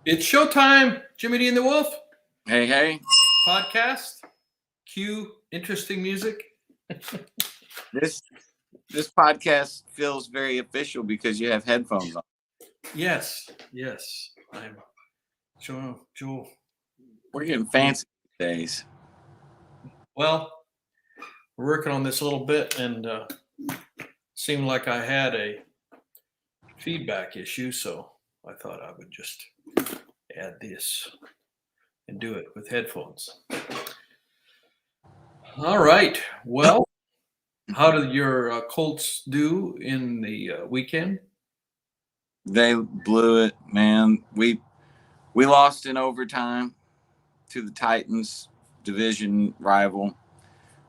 It's showtime. Jimmy D and the Wolf Hey, hey. podcast. Cue interesting music. This this podcast feels very official because you have headphones on. Yes. I'm Joel. We're getting fancy these days. Well, we're working on this a little bit, and seemed like I had a feedback issue, so I thought I would just add this and do it with headphones. All right. Well, how did your Colts do in the weekend? They blew it, man. We lost in overtime to the Titans, division rival.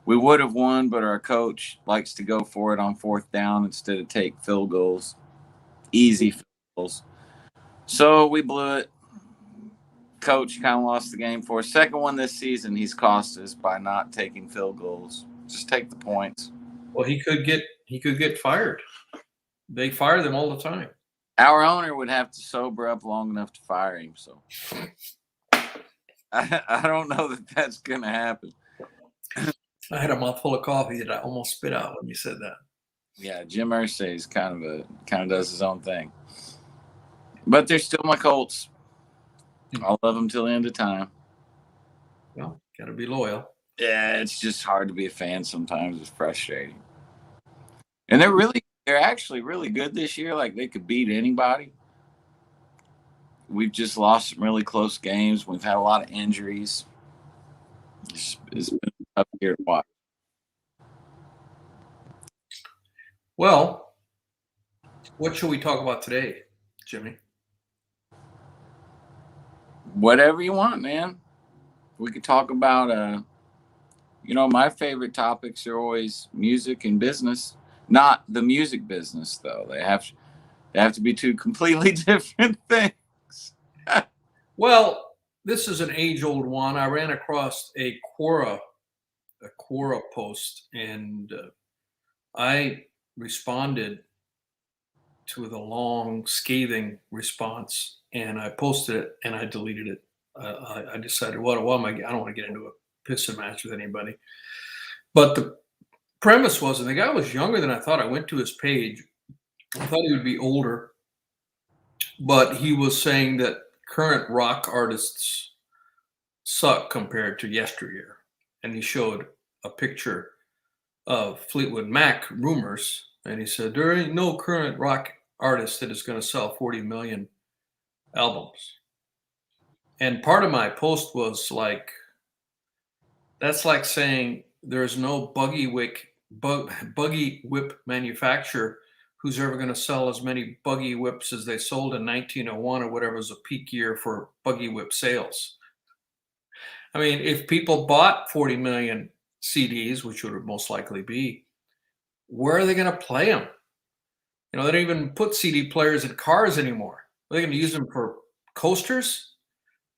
We would have won, but our coach likes to go for it on fourth down instead of take field goals, easy field goals. So we blew it. Coach kind of lost the game for us. Second one this season, he's cost us by not taking field goals. Just take the points. Well, he could get fired. They fire them all the time. Our owner would have to sober up long enough to fire him. So I don't know that that's going to happen. I had a mouthful of coffee that I almost spit out when you said that. Yeah, Jim Irsay is kind of does his own thing, but they're still my Colts. I'll love them till the end of time. Well, got to be loyal. Yeah, it's just hard to be a fan sometimes. It's frustrating, and they're actually really good this year. Like they could beat anybody. We've just lost some really close games. We've had a lot of injuries. It's been up here to watch. Well, what should we talk about today, Jimmy? Whatever you want, man. We could talk about my favorite topics are always music and business. Not the music business though. They have to be two completely different things. Well, this is an age-old one. I ran across a Quora post, and I responded to the long, scathing response, and I posted it and I deleted it. I decided, what am I? I don't want to get into a pissing match with anybody. But the premise was, and the guy was younger than I thought. I went to his page. I thought he would be older, but he was saying that current rock artists suck compared to yesteryear. And he showed a picture of Fleetwood Mac rumors, and he said there ain't no current rock artist that is going to sell 40 million albums. And part of my post was like, that's like saying there's no buggy whip manufacturer who's ever going to sell as many buggy whips as they sold in 1901 or whatever was a peak year for buggy whip sales. I mean, if people bought 40 million CDs, which would most likely be, where are they going to play them? They don't even put CD players in cars anymore. Are they going to use them for coasters?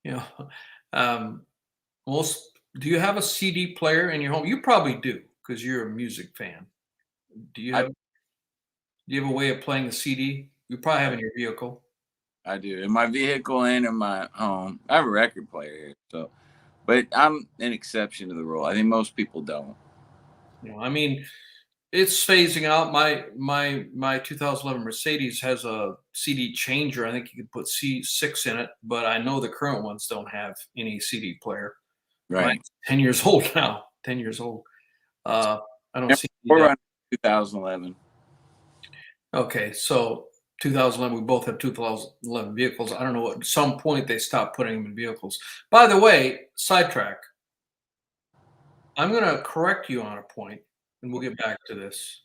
You know, um, most. Do you have a CD player in your home? You probably do because you're a music fan. Do you I have? Do you have a way of playing a CD? You probably have in your vehicle. I do in my vehicle and in my home. I have a record player here, so but I'm an exception to the rule. I think most people don't. I mean, it's phasing out. My 2011 Mercedes has a CD changer. I think you could put C6 in it, but I know the current ones don't have any CD player. Right. Mine's 10 years old now. 10 years old. Uh, I don't And see we're that. running 2011. Okay, so 2011, we both have 2011 vehicles. I don't know. At some point, they stopped putting them in vehicles. By the way, sidetrack. I'm going to correct you on a point, and we'll get back to this.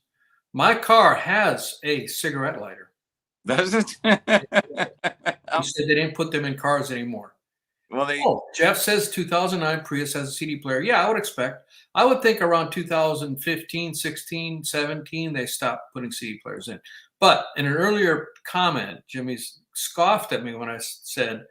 My car has a cigarette lighter. Does it? You said they didn't put them in cars anymore. Well, they Oh, Jeff says 2009 Prius has a CD player. Yeah, I would expect. I would think around 2015, 16, 17, they stopped putting CD players in. But in an earlier comment, Jimmy scoffed at me when I said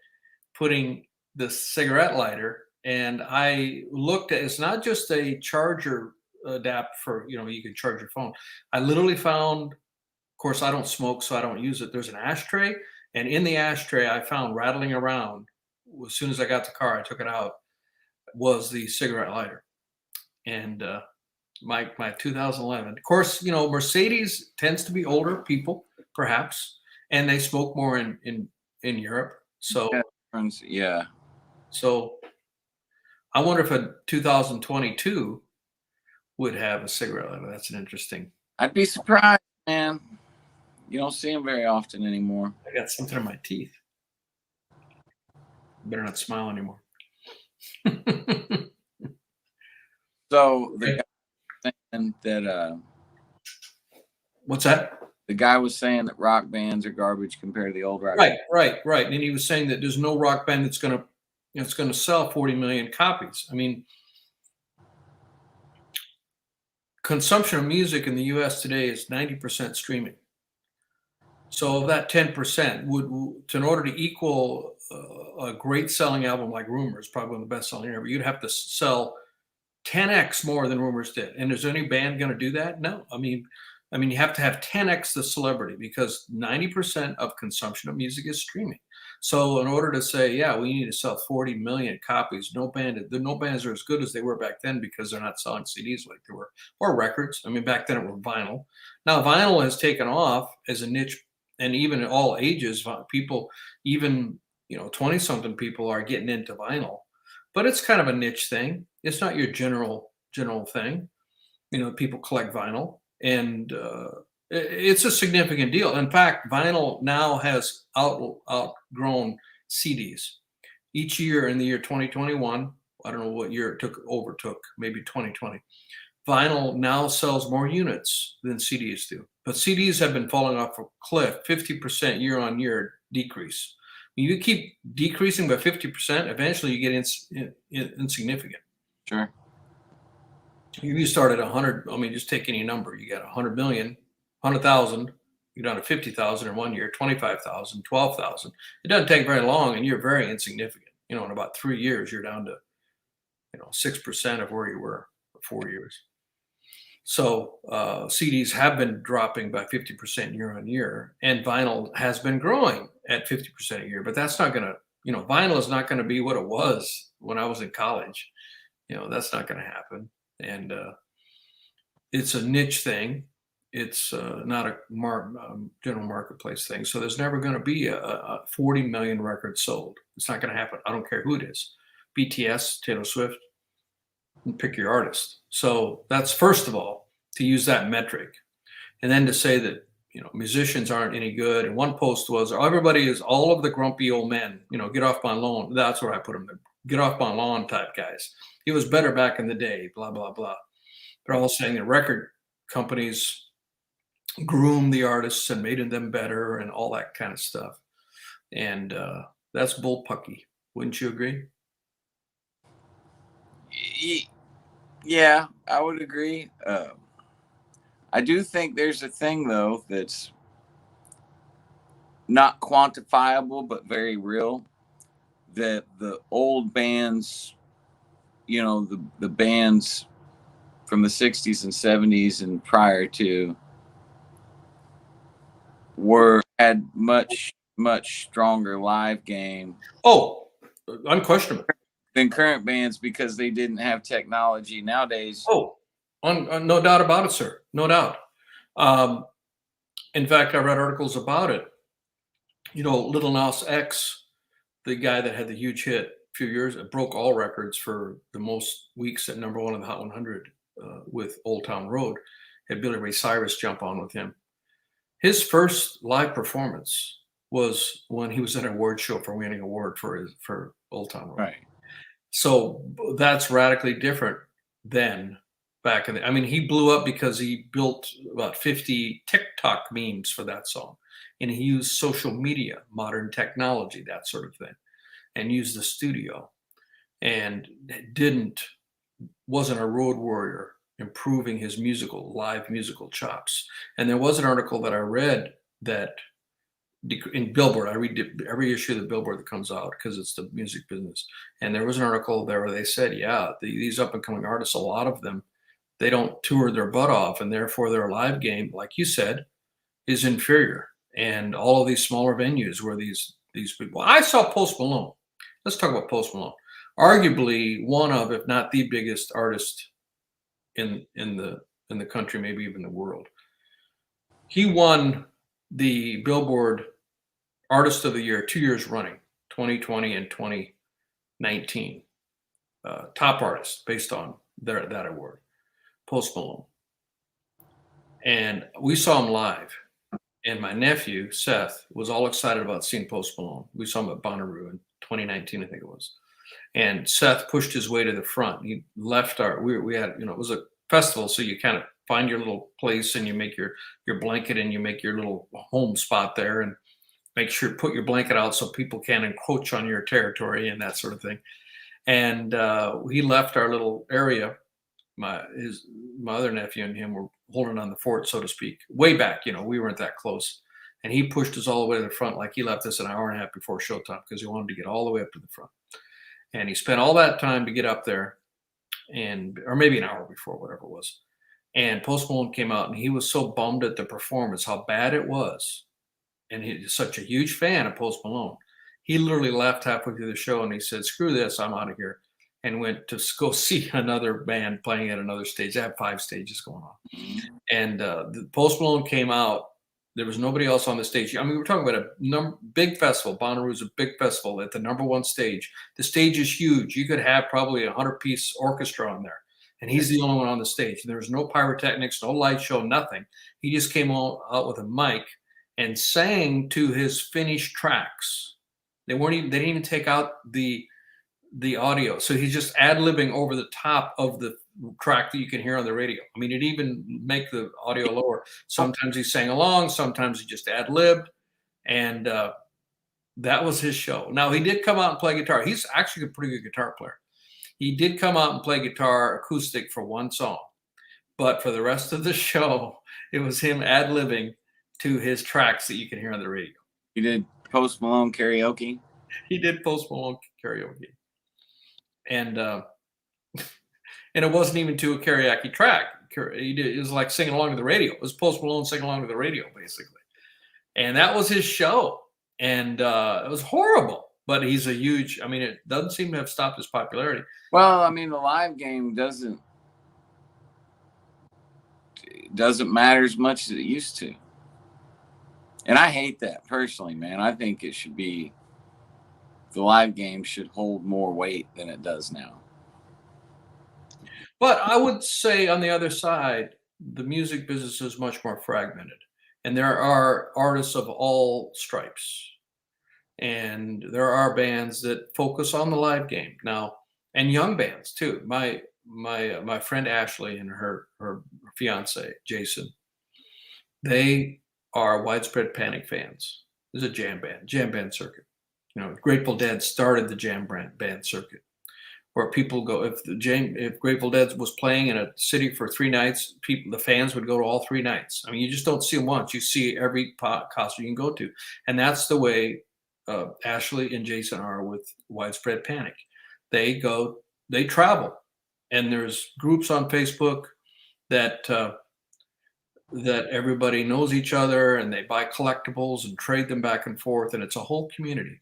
putting the cigarette lighter. And I looked at, it's not just a charger adapt for, you can charge your phone. I literally found, of course, I don't smoke, so I don't use it. There's an ashtray, And in the ashtray, I found rattling around. As soon as I got the car, I took it out. Was the cigarette lighter, and my 2011. Of course, Mercedes tends to be older people, perhaps, and they smoke more in Europe. Yeah, yeah. So I wonder if a 2022 would have a cigarette lighter. That's an interesting. I'd be surprised, man. You don't see them very often anymore. I got something in my teeth. Better not smile anymore. So the guy saying that What's that? the guy was saying that rock bands are garbage compared to the old rock. Right. And he was saying that there's no rock band that's going to sell 40 million copies. I mean, consumption of music in the U.S. today is 90% streaming. So of that 10% in order to equal a great selling album like Rumors, probably one of the best selling ever, you'd have to sell 10x more than Rumors did. And is any band going to do that? No. I mean, you have to have 10x the celebrity because 90% of consumption of music is streaming. So in order to say, yeah, we need to sell 40 million copies, no bands are as good as they were back then because they're not selling CDs like they were, or records. I mean, back then it was vinyl. Now vinyl has taken off as a niche, and even at all ages, people, even 20-something people are getting into vinyl, but it's kind of a niche thing. It's not your general thing. People collect vinyl, and it's a significant deal. In fact, vinyl now has outgrown CDs. Each year in the year 2021, I don't know what year it overtook, maybe 2020. Vinyl now sells more units than CDs do, but CDs have been falling off a cliff, 50% year on year decrease. You keep decreasing by 50%, eventually you get insignificant. Sure. You start at 100. I mean, just take any number. You got 100 million, 100,000. You're down to 50,000 in 1 year, 25,000, 12,000. It doesn't take very long, and you're very insignificant. In about 3 years, you're down to 6% of where you were for 4 years. So CDs have been dropping by 50% year on year, and vinyl has been growing at 50% a year. But that's not going to, vinyl is not going to be what it was when I was in college. That's not going to happen. And it's a niche thing. It's not a general marketplace thing. So there's never going to be a 40 million records sold. It's not going to happen. I don't care who it is. BTS, Taylor Swift, pick your artist. So that's, first of all, to use that metric. And then to say that, musicians aren't any good. And one post was, everybody is all of the grumpy old men, get off my lawn. That's where I put them there. Get off my lawn type guys. It was better back in the day, blah, blah, blah. They're all saying that record companies groomed the artists and made them better and all that kind of stuff. And that's bullpucky. Wouldn't you agree? Yeah, I would agree. I do think there's a thing, though, that's not quantifiable but very real, that the old bands, the bands from the 60s and 70s and prior to had much stronger live game. Oh, unquestionable. Than current bands because they didn't have technology nowadays. Oh, no doubt about it, sir. No doubt. In fact, I read articles about it. Lil Nas X, the guy that had the huge hit a few years, it broke all records for the most weeks at number one in the Hot 100 with Old Town Road. Had Billy Ray Cyrus jump on with him. His first live performance was when he was at an award show for winning an award for Old Town Road. Right. So that's radically different than back in the, he blew up because he built about 50 TikTok memes for that song. And he used social media, modern technology, that sort of thing, and used the studio, and wasn't a road warrior improving his live musical chops. And there was an article that I read that in Billboard, I read every issue of the Billboard that comes out because it's the music business. And there was an article there where they said, these up and coming artists, a lot of them, they don't tour their butt off, and therefore their live game, like you said, is inferior. and all of these smaller venues where these people. I saw Post Malone. Let's talk about Post Malone. Arguably one of, if not the biggest artist in the country, maybe even the world. He won the Billboard Artist of the Year 2 years running, 2020 and 2019. Top artist based on that award, Post Malone. And we saw him live. And my nephew, Seth, was all excited about seeing Post Malone. We saw him at Bonnaroo in 2019, I think it was. And Seth pushed his way to the front. He left we had, it was a festival. So you kind of find your little place and you make your blanket and you make your little home spot there and make sure put your blanket out so people can't encroach on your territory and that sort of thing. And he left our little area. My other nephew and him were holding on the fort, so to speak, way back. We weren't that close, and he pushed us all the way to the front. Like he left us an hour and a half before showtime because he wanted to get all the way up to the front. And he spent all that time to get up there, or maybe an hour before, whatever it was. And Post Malone came out, and he was so bummed at the performance, how bad it was. And he's such a huge fan of Post Malone. He literally left halfway through the show, and he said, "Screw this, I'm out of here." And went to go see another band playing at another stage. They have 5 stages going on. And the Post Malone came out. There was nobody else on the stage. I mean, we're talking about a big festival. Bonnaroo is a big festival at the #1 stage. The stage is huge. You could have probably a 100-piece orchestra on there. And he's the only one on the stage. There was no pyrotechnics, no light show, nothing. He just came out with a mic and sang to his finished tracks. They didn't even take out the audio. So he's just ad-libbing over the top of the track that you can hear on the radio. I mean, it even make the audio lower. Sometimes he sang along, sometimes he just ad-libbed, and that was his show. Now, he did come out and play guitar. He's actually a pretty good guitar player. He did come out and play guitar acoustic for one song, but for the rest of the show, it was him ad-libbing to his tracks that you can hear on the radio. He did Post Malone karaoke? He did Post Malone karaoke. And it wasn't even to a karaoke track. It was like singing along to the radio. It was Post Malone singing along to the radio, basically. And that was his show. And it was horrible. But he's a huge, it doesn't seem to have stopped his popularity. Well, the live game doesn't matter as much as it used to. And I hate that personally, man. I think it should be, the live game should hold more weight than it does now. But I would say on the other side, the music business is much more fragmented. And there are artists of all stripes. And there are bands that focus on the live game now, and young bands too. My friend Ashley and her fiance Jason, they are Widespread Panic fans. There's a jam band circuit. Grateful Dead started the jam band circuit, where people go. If Grateful Dead was playing in a city for 3 nights, the fans would go to all 3 nights. You just don't see them once. You see every concert you can go to, and that's the way Ashley and Jason are with Widespread Panic. They travel, and there's groups on Facebook that everybody knows each other, and they buy collectibles and trade them back and forth, and it's a whole community.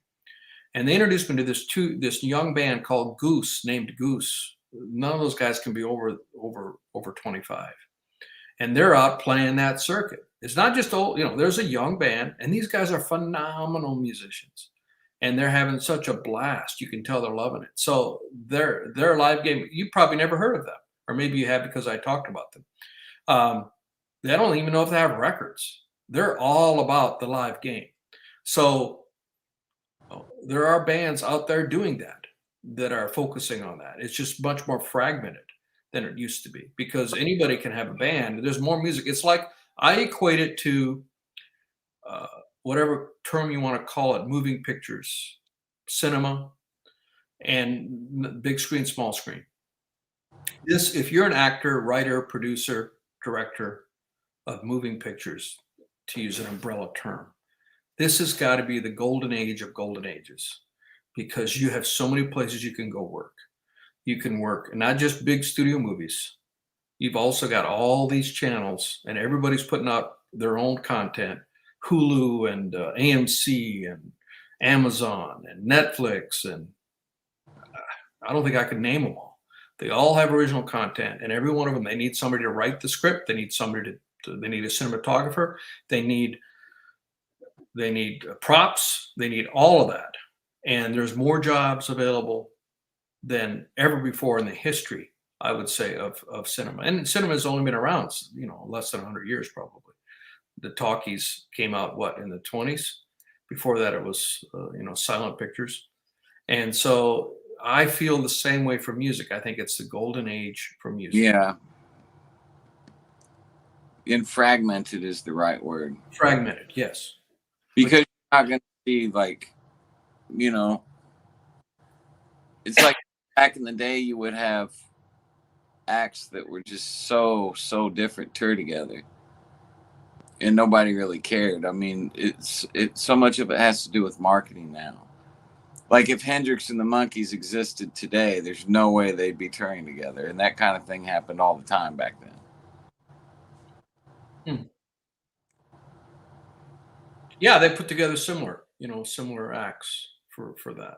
And they introduced me to this young band called named Goose. None of those guys can be over 25, and they're out playing that circuit. It's not just old, there's a young band, and these guys are phenomenal musicians, and they're having such a blast. You can tell they're loving it. So their live game, you probably never heard of them, or maybe you have because I talked about them. They don't even know if they have records. They're all about the live game. So there are bands out there doing that are focusing on that. It's just much more fragmented than it used to be, because anybody can have a band. There's more music. It's like, I equate it to whatever term you want to call it, moving pictures, cinema, and big screen, small screen. If you're an actor, writer, producer, director of moving pictures, to use an umbrella term, this has got to be the golden age of golden ages, because you have so many places you can go work. You can work not just big studio movies. You've also got all these channels, and everybody's putting out their own content. Hulu and AMC and Amazon and Netflix, and I don't think I could name them all. They all have original content, and every one of them, they need somebody to write the script. They need somebody they need a cinematographer. They need props. They need all of that. And there's more jobs available than ever before in the history, I would say, of cinema. And cinema has only been around, less than 100 years probably. The talkies came out what, in the 20s? Before that, it was silent pictures. And so I feel the same way for music. I think it's the golden age for music. Yeah. And fragmented is the right word. Fragmented, yes. Because you're not going to see, like, it's like back in the day you would have acts that were just so different tour together, and nobody really cared. I mean, it's so much of it has to do with marketing now. Like if Hendrix and the Monkees existed today, there's no way they'd be touring together, and that kind of thing happened all the time back then. Yeah, they put together similar acts for that.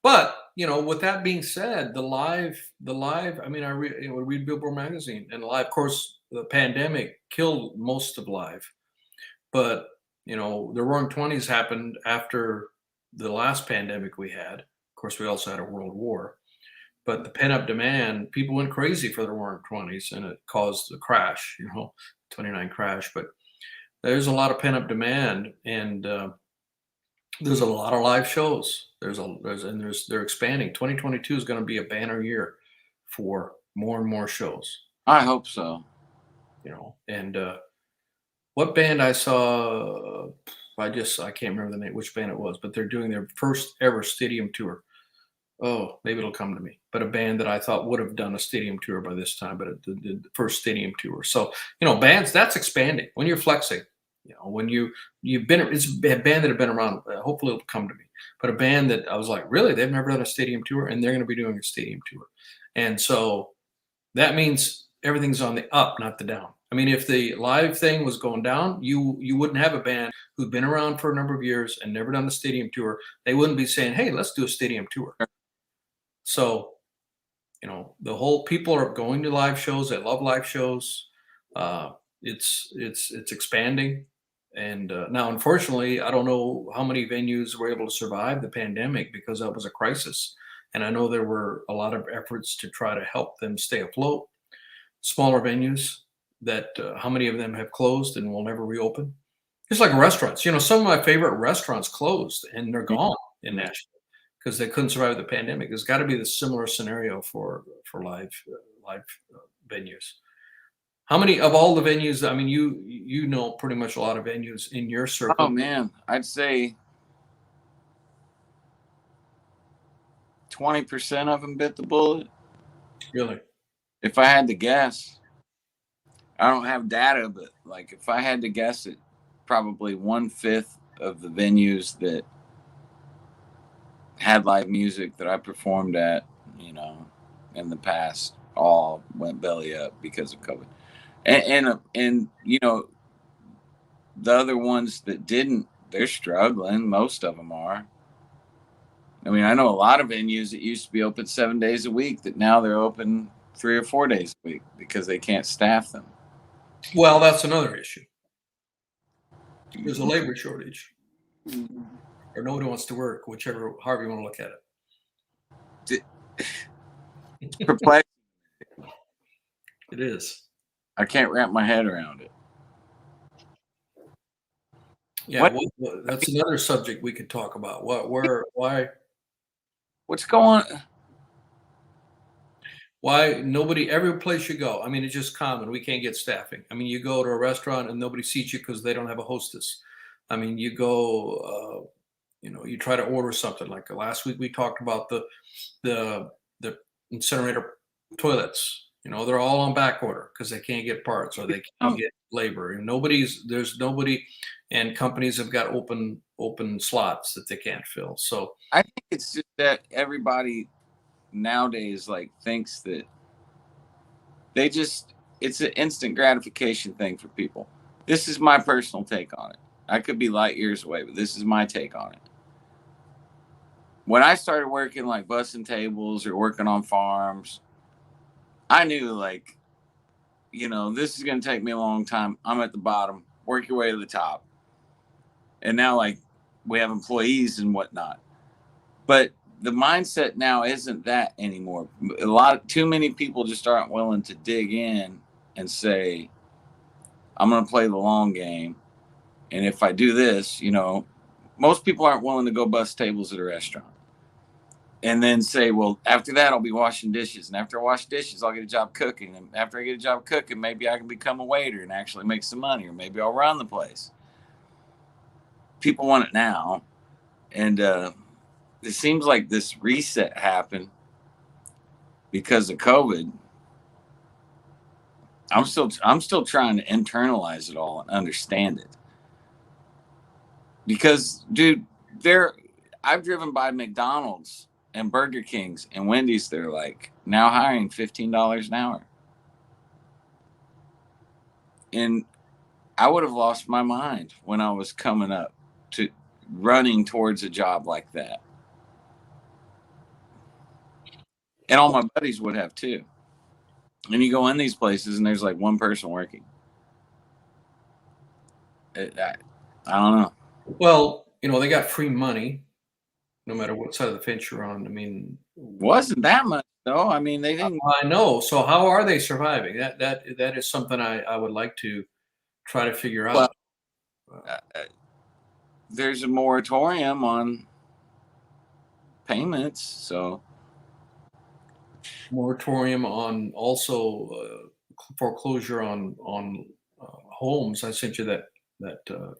But with that being said, the live. I mean, I read Billboard magazine, and live. Of course, the pandemic killed most of live, but the Roaring Twenties happened after the last pandemic we had. Of course, we also had a world war, but the pent up demand, people went crazy for the Roaring Twenties, and it caused the crash. 29 crash, but there's a lot of pent up demand, and there's a lot of live shows. They're expanding. 2022 is going to be a banner year for more and more shows. I hope so. And what band I saw, I can't remember the name, which band it was, but they're doing their first ever stadium tour. Oh, maybe it'll come to me. But a band that I thought would have done a stadium tour by this time, but the first stadium tour. So, bands, that's expanding when you're flexing. When you've been, it's a band that have been around. Hopefully, it'll come to me. But a band that I was like, really, they've never done a stadium tour, and they're going to be doing a stadium tour. And so that means everything's on the up, not the down. I mean, if the live thing was going down, you wouldn't have a band who'd been around for a number of years and never done the stadium tour. They wouldn't be saying, "Hey, let's do a stadium tour." So, the whole people are going to live shows. They love live shows. It's expanding. And now, unfortunately, I don't know how many venues were able to survive the pandemic because that was a crisis. And I know there were a lot of efforts to try to help them stay afloat. Smaller venues that how many of them have closed and will never reopen? It's like restaurants. Some of my favorite restaurants closed and they're gone in Nashville because they couldn't survive the pandemic. There's got to be the similar scenario for live venues. How many of all the venues? I mean, you know pretty much a lot of venues in your circle. Oh man, I'd say 20% of them bit the bullet. Really? If I had to guess, I don't have data, but like if I had to guess it, probably 1/5 of the venues that had live music that I performed at, in the past, all went belly up because of COVID. And the other ones that didn't, they're struggling. Most of them are. I mean, I know a lot of venues that used to be open 7 days a week that now they're open 3 or 4 days a week because they can't staff them. Well, that's another issue. There's a labor shortage, or nobody wants to work, however you want to look at it. It's perplexing. It is. I can't wrap my head around it. Yeah, that's another subject we could talk about. Why? What's going on? Why every place you go, I mean, it's just common. We can't get staffing. I mean, you go to a restaurant and nobody seats you because they don't have a hostess. I mean, you go, you try to order something. Like last week, we talked about the incinerator toilets. They're all on back order because they can't get parts or they can't get labor. And there's nobody, and companies have got open slots that they can't fill. So I think it's just that everybody nowadays thinks that it's an instant gratification thing for people. This is my personal take on it. I could be light years away, but this is my take on it. When I started working like bussing tables or working on farms, I knew like, this is going to take me a long time. I'm at the bottom, work your way to the top. And now like we have employees and whatnot. But the mindset now isn't that anymore. Too many people just aren't willing to dig in and say, I'm going to play the long game. And if I do this, most people aren't willing to go bust tables at a restaurant and then say, well, after that, I'll be washing dishes. And after I wash dishes, I'll get a job cooking. And after I get a job cooking, maybe I can become a waiter and actually make some money, or maybe I'll run the place. People want it now. And it seems like this reset happened because of COVID. I'm still trying to internalize it all and understand it. Because, dude, I've driven by McDonald's and Burger King's and Wendy's. They're like now hiring $15 an hour. And I would have lost my mind when I was coming up to running towards a job like that. And all my buddies would have too. And you go in these places and there's like one person working. I don't know. Well, they got free money, no matter what side of the fence you're on. I mean, Wasn't that much though. I mean, they didn't. I know. So how are they surviving? That is something I would like to try to figure out. There's a moratorium on payments, so Moratorium on also foreclosure on homes. I sent you that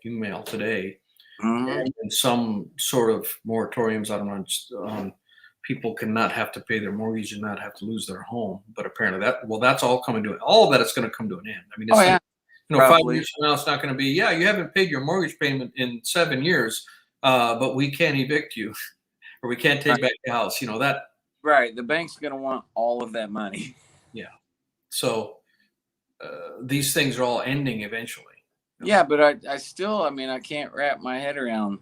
email today. mhm. And some sort of moratoriums on people cannot have to pay their mortgage and not have to lose their home. But apparently that's all coming to all of that is going to come to an end. I mean, it's Oh yeah, 5 probably. years from now, it's not going to be, yeah, you haven't paid your mortgage payment in 7 years, but we can't evict you or we can't take back the house. That. Right. The bank's going to want all of that money. Yeah. So these things are all ending eventually. Yeah, but I still, I can't wrap my head around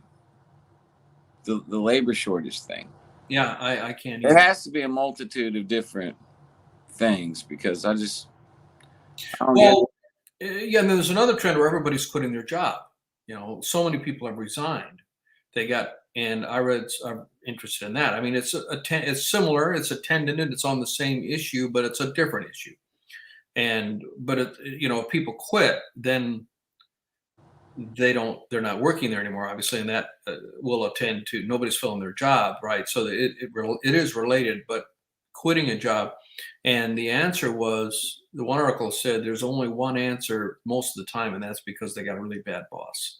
the labor shortage thing. Yeah, I can't. It has to be a multitude of different things because I don't Well, yeah, and there's another trend where everybody's quitting their job. So many people have resigned. And I'm interested in that. I mean, it's similar. It's attendant. It's on the same issue, but it's a different issue. But if people quit, then they're not working there anymore, obviously, and that will attend to nobody's filling their job, right? So it is related, but quitting a job. And the answer was, the one article said there's only one answer most of the time, and that's because they got a really bad boss.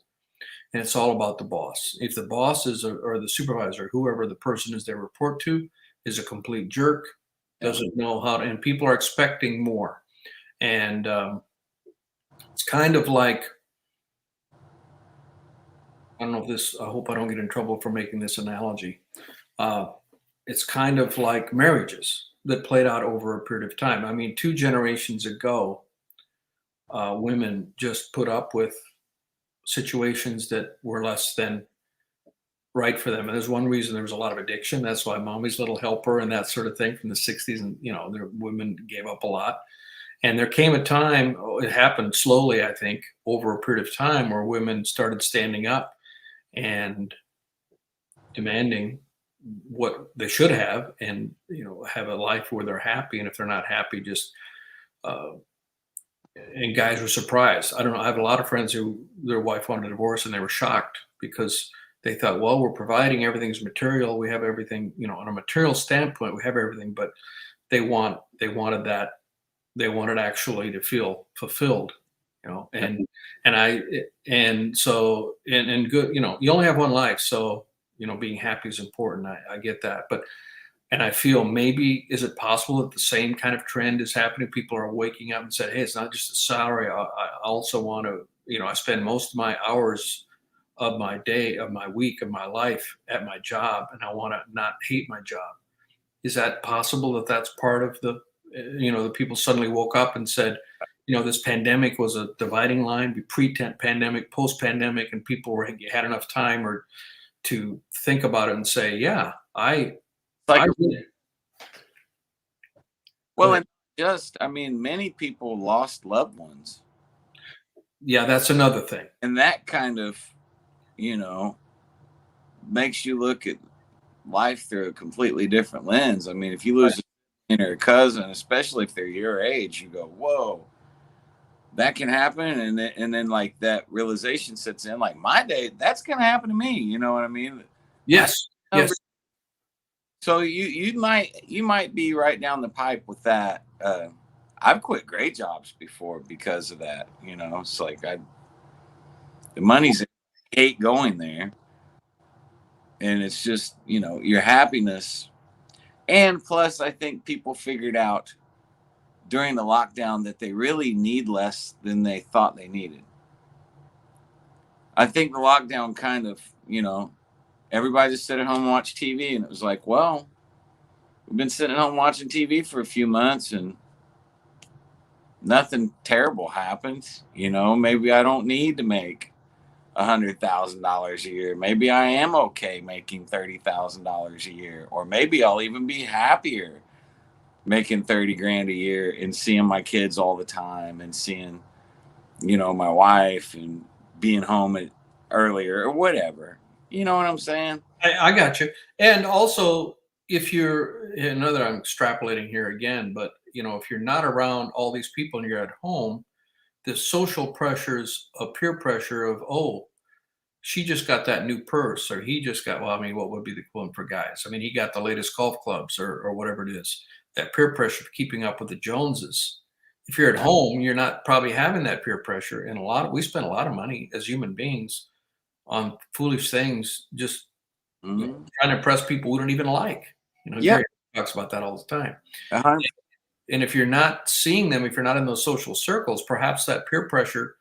And it's all about the boss. If the boss or the supervisor, whoever the person is they report to, is a complete jerk, doesn't know how to, and people are expecting more. And it's kind of like, I don't know if this, I hope I don't get in trouble for making this analogy. It's kind of like marriages that played out over a period of time. I mean, 2 generations ago, women just put up with situations that were less than right for them. And there's one reason there was a lot of addiction. That's why Mommy's Little Helper and that sort of thing from the 60s. And, the women gave up a lot. And there came a time, it happened slowly, I think, over a period of time where women started standing up and demanding what they should have and, have a life where they're happy. And if they're not happy, just, and guys were surprised. I don't know. I have a lot of friends who their wife wanted a divorce and they were shocked because they thought, well, we're providing everything's material. We have everything, on a material standpoint, we have everything, but they wanted that. They wanted actually to feel fulfilled, and so good, you only have one life. So, being happy is important. I get that. And I feel maybe, is it possible that the same kind of trend is happening? People are waking up and said, hey, it's not just a salary. I also want to, I spend most of my hours of my day, of my week, of my life at my job, and I want to not hate my job. Is that possible that that's part of the people suddenly woke up and said, this pandemic was a dividing line, pre-pandemic, post-pandemic, and people had enough time or to think about it and say, yeah, Like, I did it. Go well, ahead. and I mean, many people lost loved ones, Yeah, that's another thing. and that kind of, you know, makes you look at life through a completely different lens. I mean, if you lose a sibling or a cousin, especially if they're your age, you go, "Whoa, that can happen," and then like that realization sets in. Like my day, that's gonna happen to me. You know what I mean? My Yes, number. yes. So you might be right down the pipe with that. I've quit great jobs before because of that. It's like the money's I hate going there, and it's just your happiness. And plus, I think people figured out during the lockdown that they really need less than they thought they needed. I think the lockdown kind of, everybody just sit at home and watch TV, and it was like, well, we've been sitting at home watching TV for a few months, and nothing terrible happens. Maybe I don't need to make $100,000 a year. Maybe I am okay making $30,000 a year, or maybe I'll even be happier making 30 grand a year and seeing my kids all the time and seeing, my wife and being home earlier or whatever. You know what I'm saying? I got you. And also, if you're another, I'm extrapolating here again, but if you're not around all these people and you're at home, the social pressures of peer pressure of, oh, she just got that new purse, or he just got, well, I mean, what would be the equivalent for guys? I mean, he got the latest golf clubs or whatever it is. That peer pressure of keeping up with the Joneses. If you're at home, you're not probably having that peer pressure. And we spend a lot of money as human beings on foolish things, just Mm-hmm. trying to impress people we don't even like. Yep. Gary talks about that all the time. 100. And if you're not seeing them, if you're not in those social circles, perhaps that peer pressure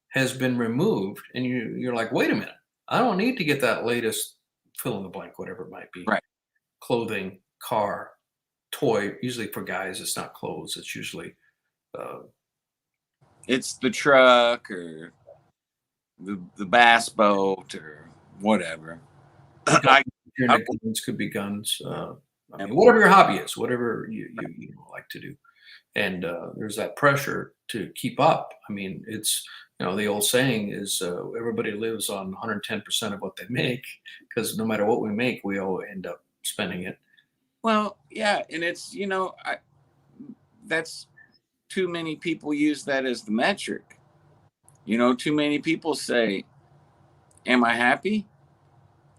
has been removed, and you're like, wait a minute, I don't need to get that latest fill in the blank, whatever it might be, Right. clothing, car, toy. Usually for guys, it's not clothes. It's usually uh, It's the truck or the bass boat or whatever. guns. I, If you're I into guns, could be guns. I mean, whatever your hobby is, whatever you like to do. And there's that pressure to keep up. I mean, it's the old saying is everybody lives on 110% of what they make, because no matter what we make, we all end up spending it. Well, yeah, and it's that's too many people use that as the metric. Too many people say, "Am I happy?"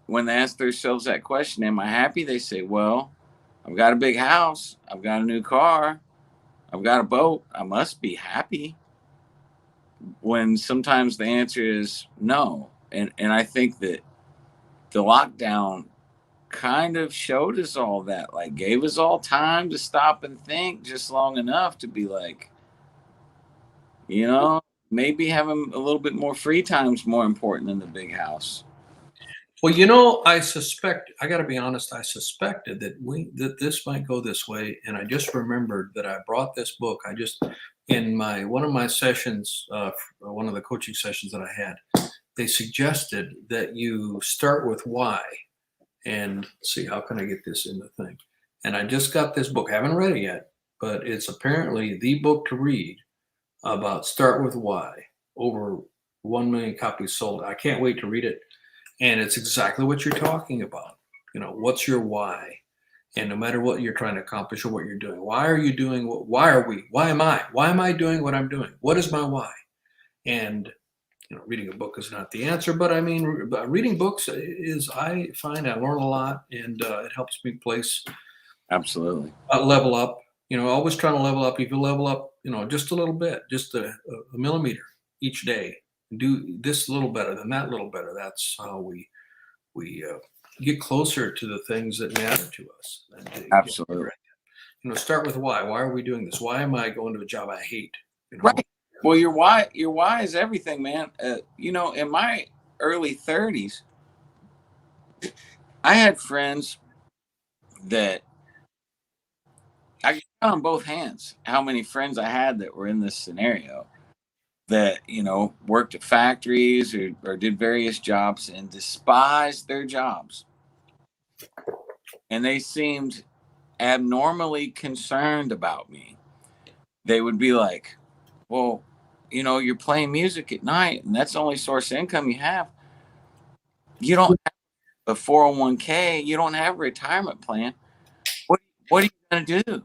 When they ask themselves that question, "Am I happy?" They say, "Well, I've got a big house, I've got a new car, I've got a boat. I must be happy." When sometimes the answer is no, and I think that the lockdown kind of showed us all that, like gave us all time to stop and think just long enough to be like, you know, maybe having a little bit more free time is more important than the big house. Well, I got to be honest, I suspected that this might go this way, and I just remembered that I brought this book. I just in my one of my sessions, one of the coaching sessions that I had, they suggested that you start with why. And see, how can I get this in the thing? And I just got this book. I haven't read it yet, but it's apparently the book to read about start with why. Over 1 million copies sold. I can't wait to read it. And it's exactly what you're talking about. What's your why? And no matter what you're trying to accomplish or what you're doing, why are you doing what? Why are we? Why am I? Why am I doing what I'm doing? What is my why? And reading a book is not the answer, but I mean, reading books is, I find I learn a lot, and it helps me Absolutely. level up. Always trying to level up. If you level up, just a little bit, just a millimeter each day, do this a little better than that little better. That's how we get closer to the things that matter to us. And to get better Absolutely. at start with why. Why are we doing this? Why am I going to a job I hate? Right. Well, your why is everything, man. In my early 30s, I had friends that I can count on both hands how many friends I had that were in this scenario that, worked at factories or did various jobs and despised their jobs. And they seemed abnormally concerned about me. They would be like, well, you're playing music at night and that's the only source of income you have. You don't have a 401k, you don't have a retirement plan. What are you going to do?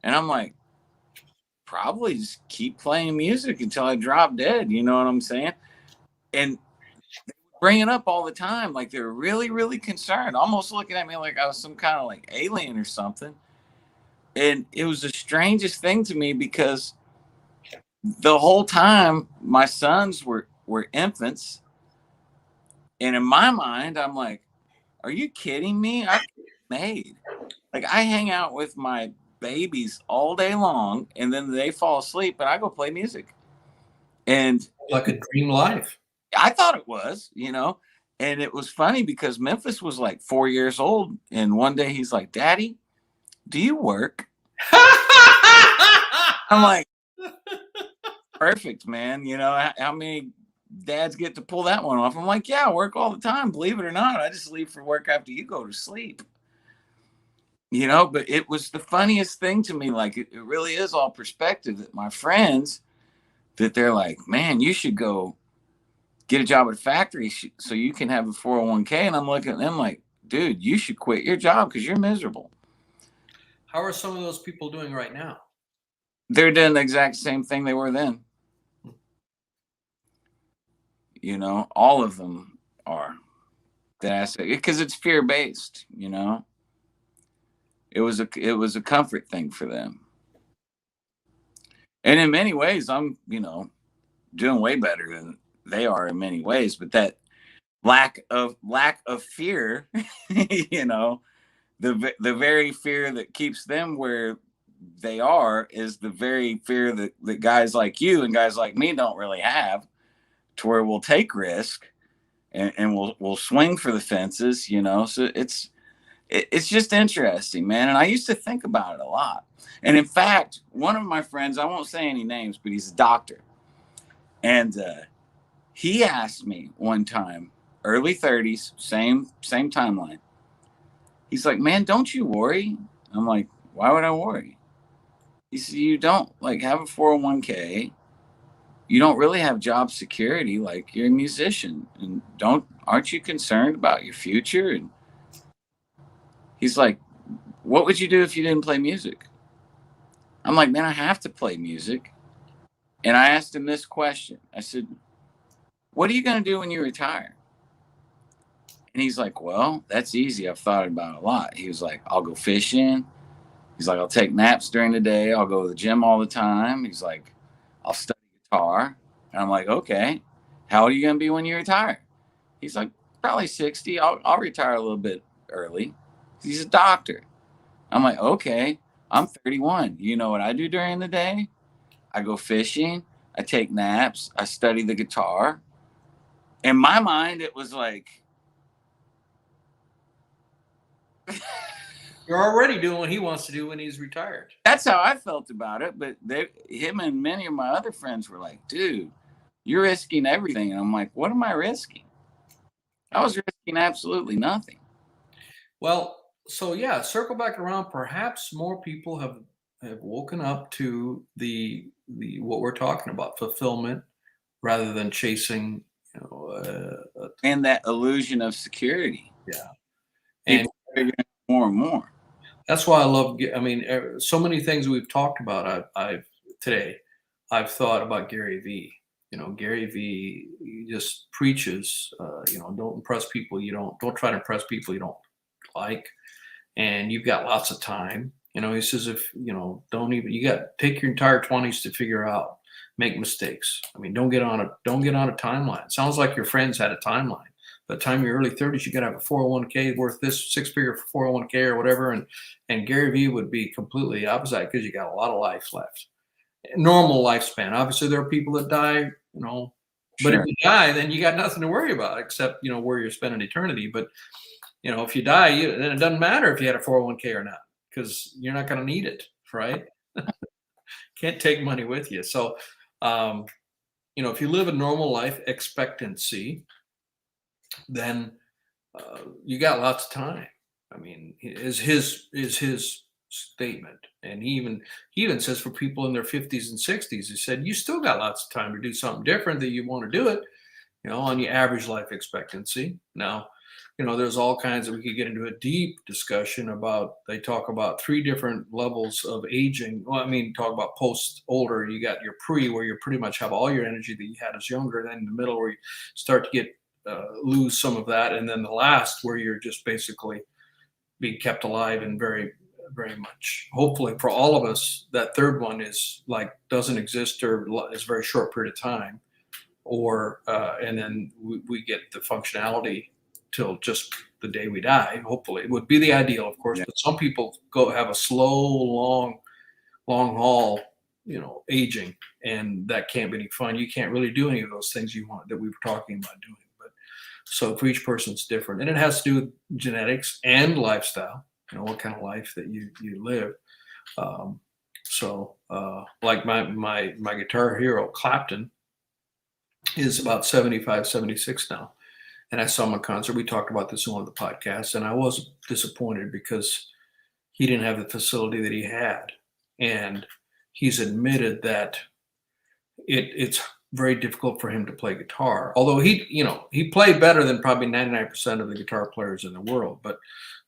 And I'm like, probably just keep playing music until I drop dead. You know what I'm saying? And bring it up all the time. Like they're really, really concerned, almost looking at me like I was some kind of like alien or something. And it was the strangest thing to me because the whole time my sons were infants. And in my mind, I'm like, are you kidding me? I've made. Like I hang out with my babies all day long and then they fall asleep and I go play music. And Like a dream life. I thought it was, and it was funny because Memphis was like 4 years old. And one day he's like, Daddy, do you work? I'm like, perfect, man. How many dads get to pull that one off? I'm like, yeah, I work all the time. Believe it or not, I just leave for work after you go to sleep. But it was the funniest thing to me. Like, it really is all perspective that my friends, that they're like, man, you should go get a job at a factory so you can have a 401k. And I'm looking at them like, dude, you should quit your job because you're miserable. How are some of those people doing right now? They're doing the exact same thing they were then. All of them are. That's because it's fear based. It was a comfort thing for them. And in many ways, I'm doing way better than they are in many ways. But that lack of fear, the very fear that keeps them where they are is the very fear that guys like you and guys like me don't really have, to where we'll take risk and we'll swing for the fences, so it's just interesting, man. And I used to think about it a lot. And in fact, one of my friends, I won't say any names, but he's a doctor, and he asked me one time, early 30s, same timeline. He's like, man, don't you worry? I'm like, why would I worry? He said, you don't like have a 401k. You don't really have job security. Like, you're a musician, and aren't you concerned about your future? And he's like, what would you do if you didn't play music? I'm like, man, I have to play music. And I asked him this question. I said, what are you going to do when you retire? And he's like, well, that's easy. I've thought about it a lot. He was like, I'll go fishing. He's like, I'll take naps during the day. I'll go to the gym all the time. He's like, I'll study guitar. And I'm like, okay, how old are you going to be when you retire? He's like, probably 60. I'll retire a little bit early. He's a doctor. I'm like, okay, I'm 31. You know what I do during the day? I go fishing. I take naps. I study the guitar. In my mind, it was like, You're already doing what he wants to do when he's retired. that's how I felt about it. But him and many of my other friends were like, dude, you're risking everything. And I'm like, what am I risking? I was risking absolutely nothing. Well, so yeah, circle back around. Perhaps more people have woken up to the what we're talking about, fulfillment, rather than chasing, And that illusion of security. yeah. And People are figuring out more and more. that's why I love. I mean, so many things we've talked about. I've thought about Gary V. Gary V. He just preaches. Don't impress people. Don't try to impress people you don't like, and you've got lots of time. He says, if don't even, take your entire 20s to figure out, make mistakes. I mean, don't get on a timeline. It sounds like your friends had a timeline. By the time you're early 30s, you got to have a 401k worth this six-figure 401k or whatever. And Gary Vee would be completely the opposite, because you got a lot of life left. Normal lifespan. Obviously, there are people that die, but Sure. if you die, then you got nothing to worry about except, where you're spending eternity. But, if you die, then it doesn't matter if you had a 401k or not, because you're not going to need it. right? Can't take money with you. So, um, if you live a normal life expectancy, then you got lots of time. I mean, is his statement, and he even says for people in their 50s and 60s, he said you still got lots of time to do something different that you want to do it. On your average life expectancy. Now, there's all kinds of, we could get into a deep discussion about, they talk about three different levels of aging. Well, I mean, talk about post older, you got your pre, where you pretty much have all your energy that you had as younger, then in the middle where you start to get, lose some of that. And then the last where you're just basically being kept alive and very, very much, hopefully for all of us, that third one is like, doesn't exist or is a very short period of time, or and then we get the functionality till just the day we die. Hopefully, it would be the ideal, of course. Yeah. But some people go have a slow, long haul, aging, and that can't be any fun. You can't really do any of those things you want that we were talking about doing. But so for each person, it's different, and it has to do with genetics and lifestyle. What kind of life that you live. Like my guitar hero Clapton is about 75, 76 now. And I saw him in concert. We talked about this in one of the podcasts, and I was disappointed because he didn't have the facility that he had. And he's admitted that it's very difficult for him to play guitar. Although he played better than probably 99% of the guitar players in the world. But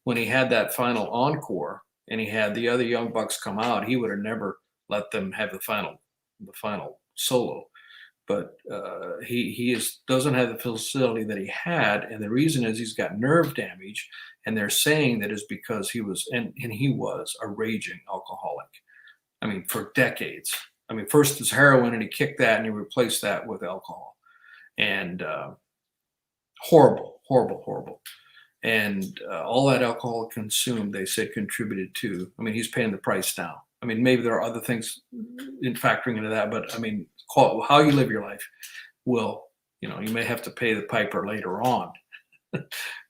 when he had that final encore and he had the other young bucks come out, he would have never let them have the final solo. But he doesn't have the facility that he had, and the reason is he's got nerve damage, and they're saying that is because he was a raging alcoholic. I mean, for decades. I mean, first it's heroin, and he kicked that, and he replaced that with alcohol, and horrible, horrible, horrible. And all that alcohol consumed, they said, contributed to. I mean, he's paying the price now. I mean, maybe there are other things in factoring into that, but I mean, how you live your life will, you may have to pay the piper later on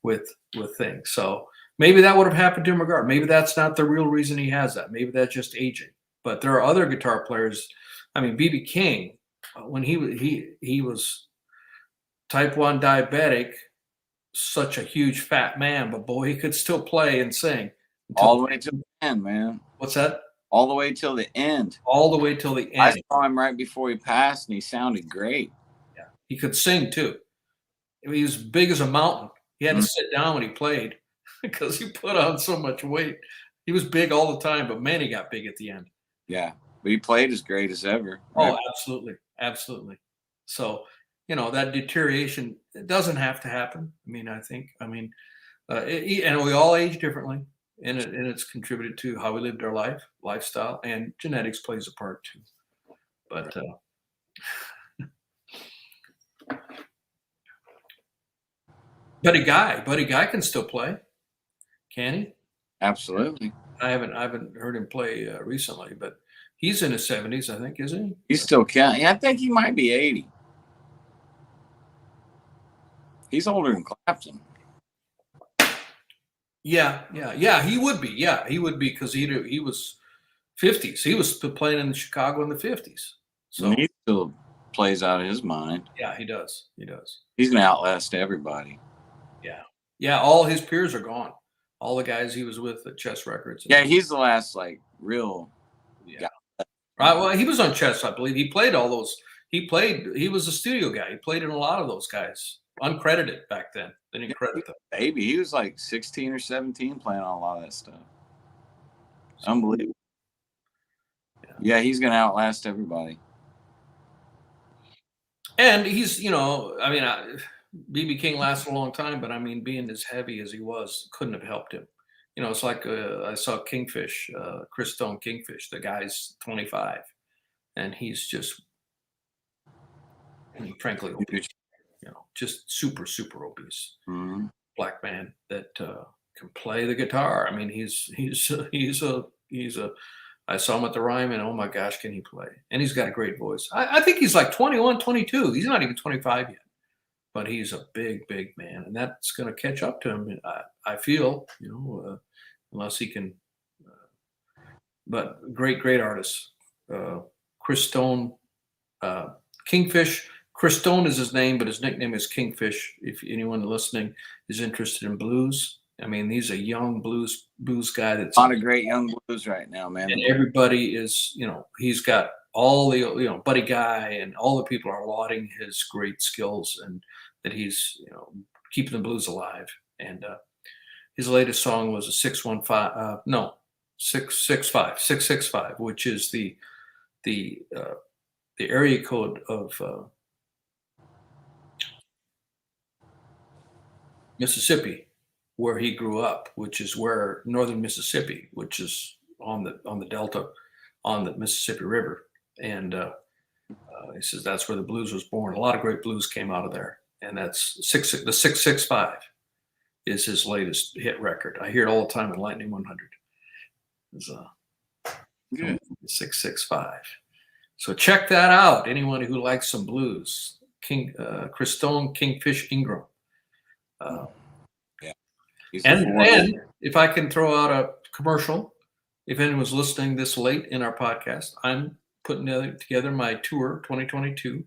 with things. So maybe that would have happened to him regardless. Maybe that's not the real reason he has that. Maybe that's just aging. But there are other guitar players. I mean, B.B. King, when he was type 1 diabetic, such a huge fat man, but boy, he could still play and sing. All the way till the end, man. What's that? All the way till the end. All the way till the end. I saw him right before he passed, and he sounded great. Yeah, he could sing too. He was big as a mountain. He had to sit down when he played because he put on so much weight. He was big all the time, but man, he got big at the end. Yeah, but he played as great as ever. Right? Oh, absolutely, absolutely. So that deterioration, it doesn't have to happen. I mean, and we all age differently, and it's contributed to how we lived our lifestyle, and genetics plays a part too. But Buddy Guy can still play, can he? Absolutely. I haven't heard him play recently, but he's in his 70s, I think, isn't he? He's still counting. I think he might be 80. He's older than Clapton. Yeah. He would be. Yeah, he would be, because he was 50s. He was playing in Chicago in the 50s. So And he still plays out of his mind. Yeah, he does. He's gonna outlast everybody. Yeah. All his peers are gone. All the guys he was with at Chess Records. Yeah, he's the last real. Yeah. Right. Well, he was on Chess, I believe. He played all those. He was a studio guy. He played in a lot of those guys, uncredited back then. They didn't credit them. Baby, he was like 16 or 17 playing on a lot of that stuff. Unbelievable. Yeah, he's gonna outlast everybody. And he's, B.B. King lasted a long time, but I mean, being as heavy as he was couldn't have helped him. It's like I saw Kingfish, Chris Stone Kingfish. The guy's 25, and he's just, frankly, obese, just super, super obese. Mm-hmm. Black man that can play the guitar. I mean, he's a. I saw him at the Ryman. Oh my gosh, can he play? And he's got a great voice. I think he's like 21, 22. He's not even 25 yet, but he's a big, big man, and that's going to catch up to him. I feel, unless he can but great artist. Chris Stone, Kingfish. Chris Stone is his name, but his nickname is Kingfish. If anyone listening is interested in blues, I mean, he's a young blues guy. That's a lot of great young blues right now, man. And everybody is, he's got all the, Buddy Guy and all the people are lauding his great skills and that he's, keeping the blues alive. And his latest song was a 665, which is the area code of Mississippi, where he grew up, which is where northern Mississippi, which is on the delta, on the Mississippi River, and he says that's where the blues was born. A lot of great blues came out of there, and that's the 665 is his latest hit record. I hear it all the time in Lightning 100. It's good 665. So check that out. Anyone who likes some blues, Chris Stone, Kingfish Ingram. And if I can throw out a commercial, if anyone's listening this late in our podcast, I'm putting together my tour 2022.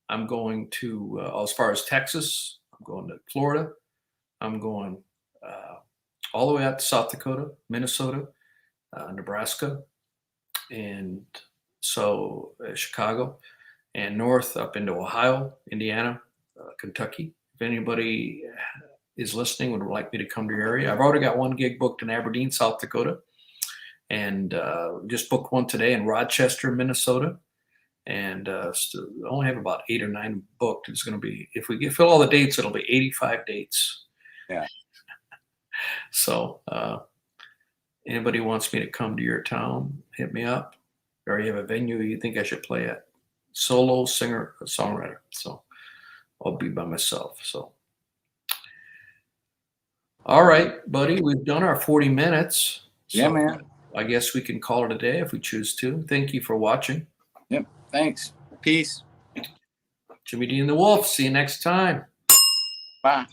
I'm going to as far as Texas. I'm going to Florida. I'm going all the way out to South Dakota, Minnesota, Nebraska, and so Chicago, and north up into Ohio, Indiana, Kentucky. If anybody is listening would like me to come to your area, I've already got one gig booked in Aberdeen, South Dakota, and just booked one today in Rochester, Minnesota, and only have about 8 or 9 booked. It's going to be, if we fill all the dates, it'll be 85 dates. Yeah. So anybody wants me to come to your town, hit me up, or you have a venue you think I should play at. Solo singer, songwriter. So I'll be by myself. So. All right, buddy, we've done our 40 minutes. So yeah, man. I guess we can call it a day if we choose to. Thank you for watching. Yep. Thanks. Peace. Jimmy D and the Wolf. See you next time. Bye.